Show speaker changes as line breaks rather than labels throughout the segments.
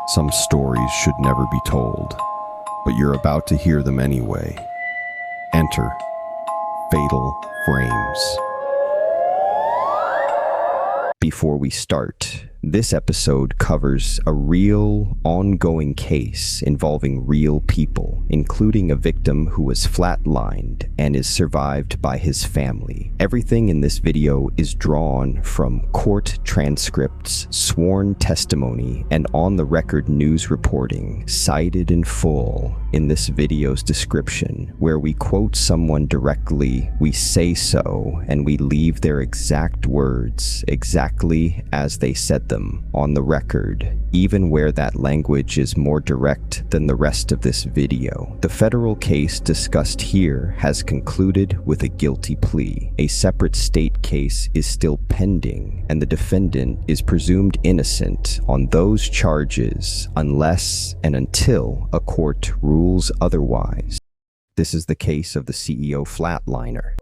Some stories should never be told, but you're about to hear them anyway. Enter Fatal Frames. Before we start, this episode covers a real, ongoing case involving real people, including a victim who was flatlined and is survived by his family. Everything in this video is drawn from court transcripts, sworn testimony, and on-the-record news reporting, cited in full in this video's description, where we quote someone directly, we say so, and we leave their exact words exactly as they said them on the record, even where that language is more direct than the rest of this video. The federal case discussed here has concluded with a guilty plea. A separate state case is still pending, and the defendant is presumed innocent on those charges unless and until a court rules otherwise. This is the case of the CEO flatliner.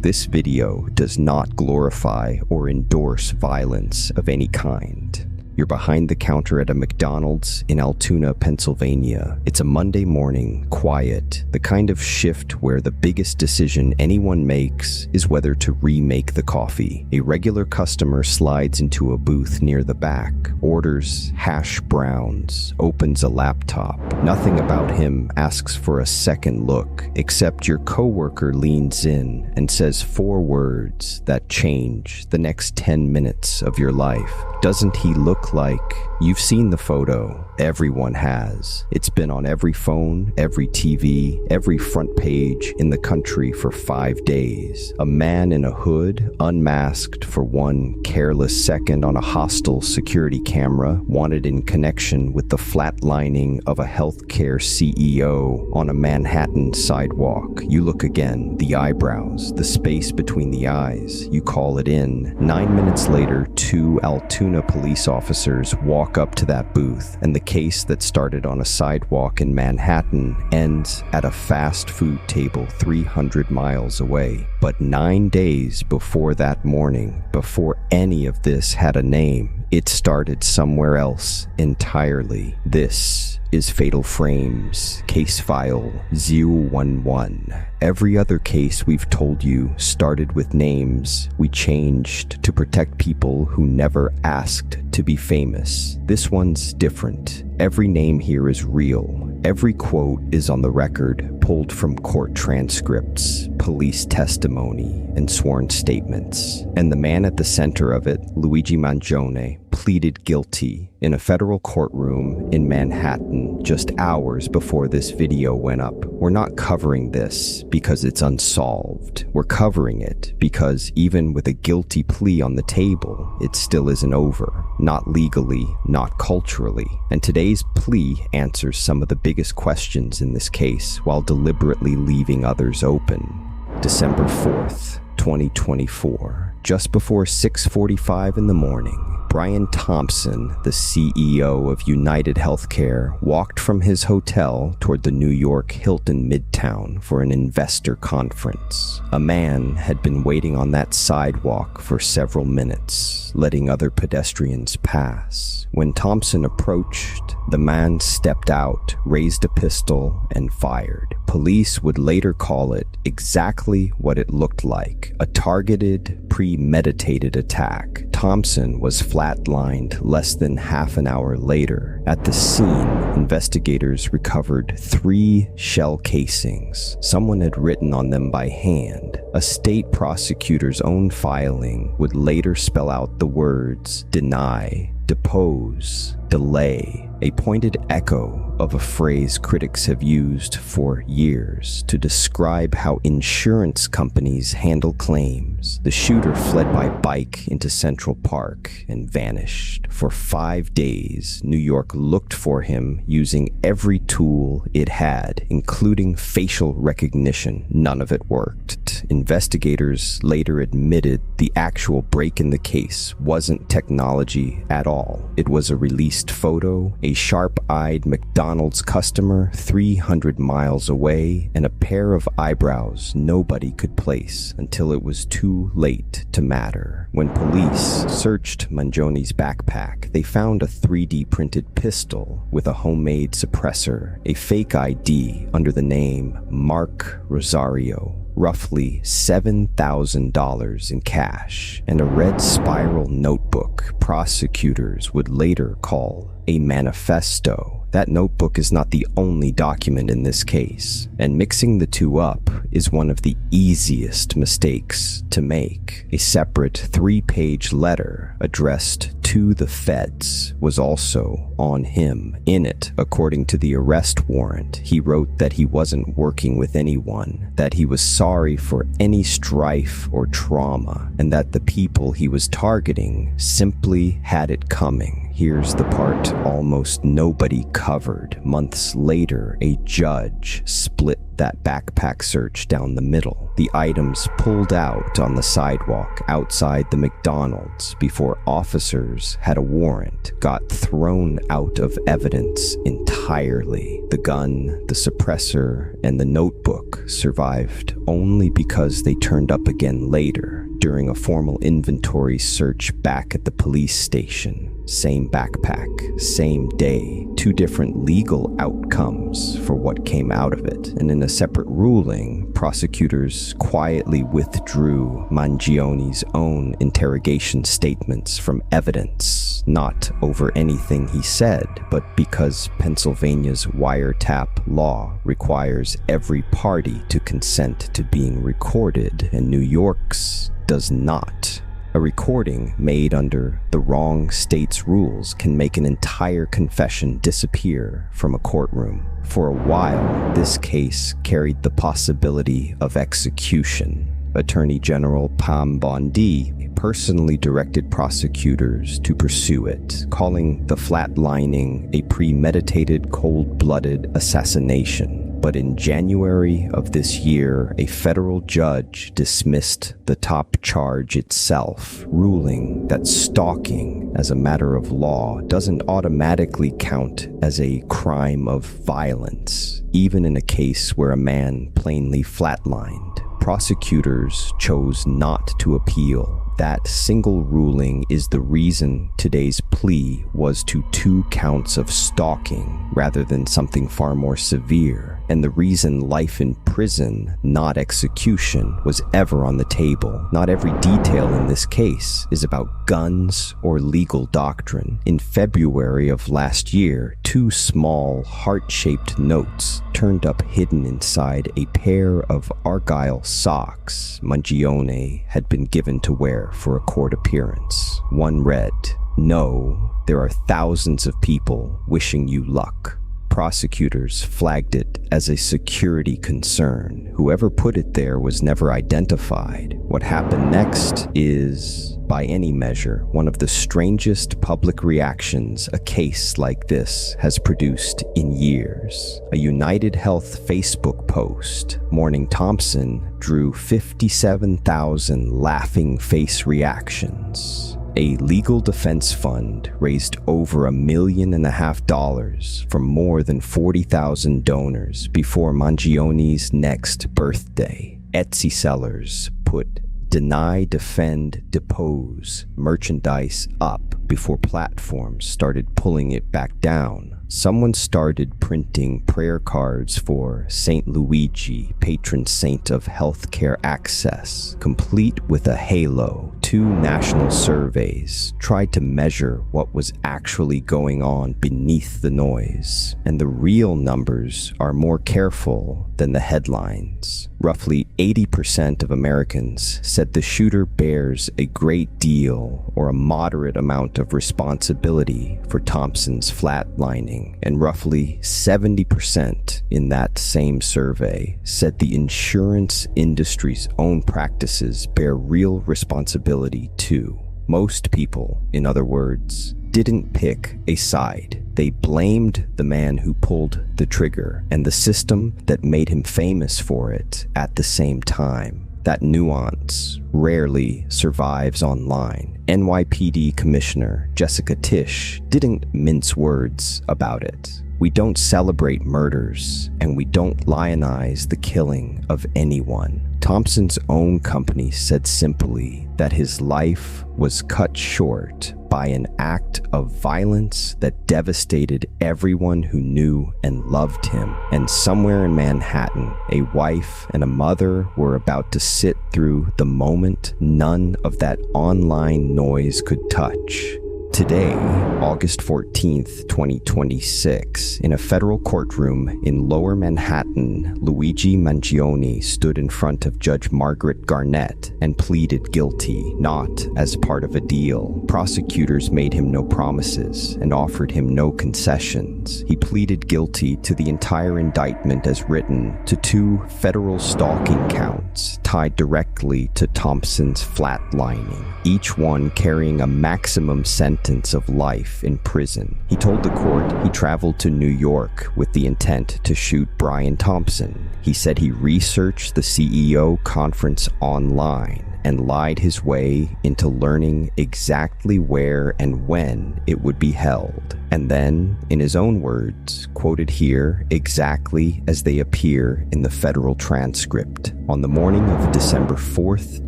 This video does not glorify or endorse violence of any kind. You're behind the counter at a McDonald's in Altoona, Pennsylvania. It's a Monday morning, quiet, the kind of shift where the biggest decision anyone makes is whether to remake the coffee. A regular customer slides into a booth near the back, orders hash browns, opens a laptop. Nothing about him asks for a second look, except your coworker leans in and says 4 words that change the next 10 minutes of your life. Doesn't he look like? You've seen the photo. Everyone has. It's been on every phone, every TV, every front page in the country for 5 days. A man in a hood, unmasked for one careless second on a hostile security camera, wanted in connection with the flatlining of a healthcare CEO on a Manhattan sidewalk. You look again, the eyebrows, the space between the eyes. You call it in. 9 minutes later, 2 Altoona police officers walk up to that booth, and the case that started on a sidewalk in Manhattan ends at a fast food table 300 miles away. But 9 days before that morning, before any of this had a name, it started somewhere else entirely. This is Fatal Frames, Case File 011. Every other case we've told you started with names we changed to protect people who never asked to be famous. This one's different. Every name here is real. Every quote is on the record, pulled from court transcripts, police testimony, and sworn statements. And the man at the center of it, Luigi Mangione, pleaded guilty in a federal courtroom in Manhattan just hours before this video went up. We're not covering this because it's unsolved. We're covering it because even with a guilty plea on the table, it still isn't over. Not legally, not culturally. And today's plea answers some of the biggest questions in this case while deliberately leaving others open. December 4th, 2024, just before 6:45 in the morning, Brian Thompson, the CEO of UnitedHealthcare, walked from his hotel toward the New York Hilton Midtown for an investor conference. A man had been waiting on that sidewalk for several minutes, letting other pedestrians pass. When Thompson approached, the man stepped out, raised a pistol, and fired. Police would later call it exactly what it looked like: a targeted, premeditated attack. Thompson was flatlined less than half an hour later. At the scene, investigators recovered 3 shell casings. Someone had written on them by hand. A state prosecutor's own filing would later spell out the words deny, depose, delay, a pointed echo of a phrase critics have used for years to describe how insurance companies handle claims. The shooter fled by bike into Central Park and vanished. For 5 days, New York looked for him using every tool it had, including facial recognition. None of it worked. fact, investigators later admitted the actual break in the case wasn't technology at all. It was a released photo, a sharp-eyed McDonald's customer 300 miles away, and a pair of eyebrows nobody could place until it was too late to matter. When police searched Mangione's backpack, they found a 3D printed pistol with a homemade suppressor, a fake ID under the name Mark Rosario, roughly $7,000 in cash, and a red spiral notebook prosecutors would later call a manifesto. That notebook is not the only document in this case, and mixing the two up is one of the easiest mistakes to make. A separate 3-page letter addressed to the feds was also on him. In it, according to the arrest warrant, he wrote that he wasn't working with anyone, that he was sorry for any strife or trauma, and that the people he was targeting simply had it coming. Here's the part almost nobody covered. Months later, a judge split that backpack search down the middle. The items pulled out on the sidewalk outside the McDonald's before officers had a warrant got thrown out of evidence entirely. The gun, the suppressor, and the notebook survived only because they turned up again later during a formal inventory search back at the police station. Same backpack, same day, 2 different legal outcomes for what came out of it. And in a separate ruling, prosecutors quietly withdrew Mangione's own interrogation statements from evidence, not over anything he said, but because Pennsylvania's wiretap law requires every party to consent to being recorded, and New York's does not. A recording made under the wrong state's rules can make an entire confession disappear from a courtroom. For a while, this case carried the possibility of execution. Attorney General Pam Bondi personally directed prosecutors to pursue it, calling the flatlining a premeditated, cold-blooded assassination. But in January of this year, a federal judge dismissed the top charge itself, ruling that stalking, as a matter of law, doesn't automatically count as a crime of violence, even in a case where a man plainly flatlined. Prosecutors chose not to appeal. That single ruling is the reason today's plea was to 2 counts of stalking rather than something far more severe, and the reason life in prison, not execution, was ever on the table. Not every detail in this case is about guns or legal doctrine. In February of last year, 2 small, heart-shaped notes turned up hidden inside a pair of Argyle socks Mangione had been given to wear for a court appearance. One read, "No, there are thousands of people wishing you luck." Prosecutors flagged it as a security concern. Whoever put it there was never identified. What happened next is, by any measure, one of the strangest public reactions a case like this has produced in years. A UnitedHealth Facebook post mourning Thompson drew 57,000 laughing face reactions. A legal defense fund raised over $1.5 million from more than 40,000 donors before Mangione's next birthday. Etsy sellers put deny, defend, depose merchandise up before platforms started pulling it back down. Someone started printing prayer cards for St. Luigi, patron saint of healthcare access, complete with a halo. 2 national surveys tried to measure what was actually going on beneath the noise, and the real numbers are more careful than the headlines. Roughly 80% of Americans said the shooter bears a great deal or a moderate amount of responsibility for Thompson's flatlining, and roughly 70% in that same survey said the insurance industry's own practices bear real responsibility too. Most people, in other words, didn't pick a side. They blamed the man who pulled the trigger and the system that made him famous for it at the same time. That nuance rarely survives online. NYPD Commissioner Jessica Tisch didn't mince words about it. We don't celebrate murders, and we don't lionize the killing of anyone. Thompson's own company said simply that his life was cut short by an act of violence that devastated everyone who knew and loved him. And somewhere in Manhattan, a wife and a mother were about to sit through the moment none of that online noise could touch. Today, August 14th, 2026, in a federal courtroom in Lower Manhattan, Luigi Mangione stood in front of Judge Margaret Garnett and pleaded guilty, not as part of a deal. Prosecutors made him no promises and offered him no concessions. He pleaded guilty to the entire indictment as written, to 2 federal stalking counts tied directly to Thompson's flatlining, each one carrying a maximum sentence of life in prison. He told the court he traveled to New York with the intent to shoot Brian Thompson. He said he researched the CEO conference online and lied his way into learning exactly where and when it would be held. And then, in his own words, quoted here exactly as they appear in the federal transcript. On the morning of December 4th,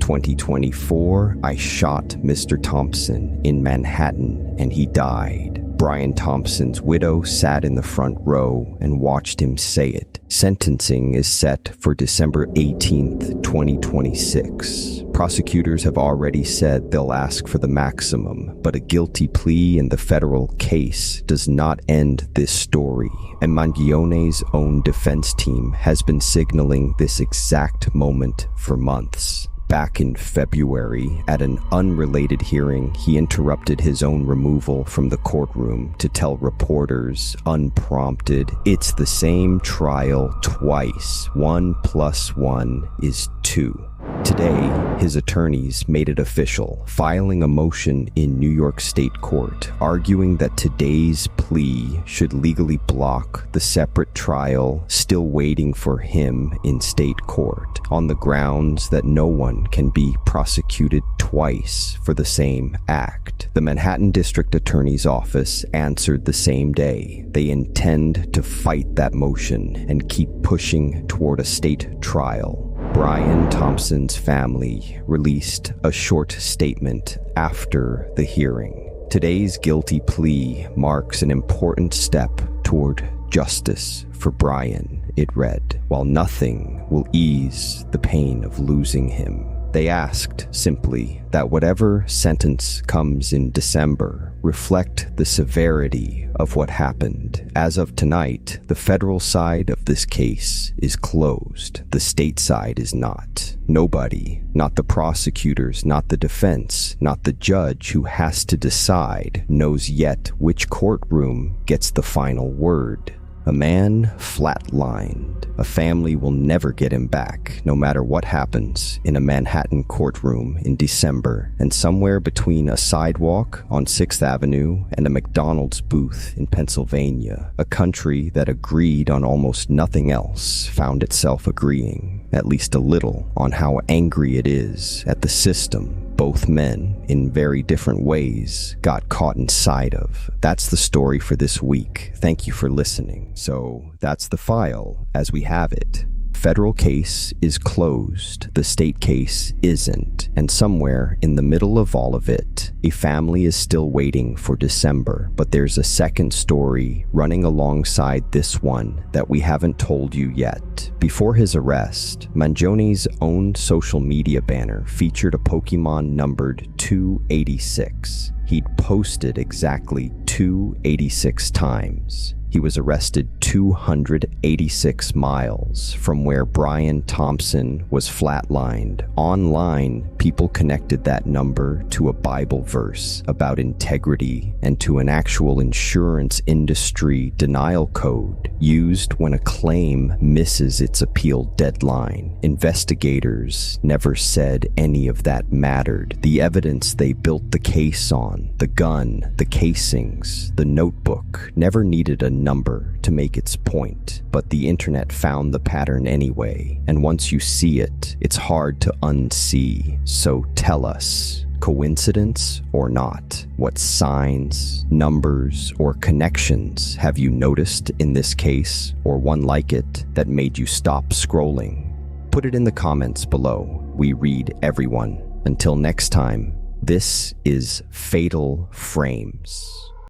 2024, I shot Mr. Thompson in Manhattan and he died. Brian Thompson's widow sat in the front row and watched him say it. Sentencing is set for December 18th, 2026. Prosecutors have already said they'll ask for the maximum, but a guilty plea in the federal case does not end this story, and Mangione's own defense team has been signaling this exact moment for months. Back in February, at an unrelated hearing, he interrupted his own removal from the courtroom to tell reporters, unprompted, "It's the same trial twice. 1 + 1 is 2. Today, his attorneys made it official, filing a motion in New York State Court, arguing that today's plea should legally block the separate trial still waiting for him in state court, on the grounds that no one can be prosecuted twice for the same act. The Manhattan District Attorney's Office answered the same day. They intend to fight that motion and keep pushing toward a state trial. Brian Thompson's family released a short statement after the hearing. Today's guilty plea marks an important step toward justice for Brian, it read, while nothing will ease the pain of losing him. They asked simply that whatever sentence comes in December reflect the severity of what happened. As of tonight, the federal side of this case is closed. The state side is not. Nobody, not the prosecutors, not the defense, not the judge who has to decide, knows yet which courtroom gets the final word. A man flatlined. A family will never get him back, no matter what happens in a Manhattan courtroom in December, and somewhere between a sidewalk on 6th Avenue and a McDonald's booth in Pennsylvania, a country that agreed on almost nothing else found itself agreeing, at least a little, on how angry it is at the system both men, in very different ways, got caught inside of. That's the story for this week. Thank you for listening. So that's the file as we have it. Federal case is closed, the state case isn't, and somewhere in the middle of all of it, a family is still waiting for December, but there's a second story running alongside this one that we haven't told you yet. Before his arrest, Mangione's own social media banner featured a Pokemon numbered 286. He'd posted exactly 286 times. He was arrested 286 miles from where Brian Thompson was flatlined. Online, people connected that number to a Bible verse about integrity and to an actual insurance industry denial code used when a claim misses its appeal deadline. Investigators never said any of that mattered. The evidence they built the case on, the gun, the casings, the notebook, never needed a number to make its point, but the internet found the pattern anyway, and once you see it, it's hard to unsee. So tell us, coincidence or not, what signs, numbers, or connections have you noticed in this case, or one like it, that made you stop scrolling? Put it in the comments below. We read everyone. Until next time, this is Fatal Frames.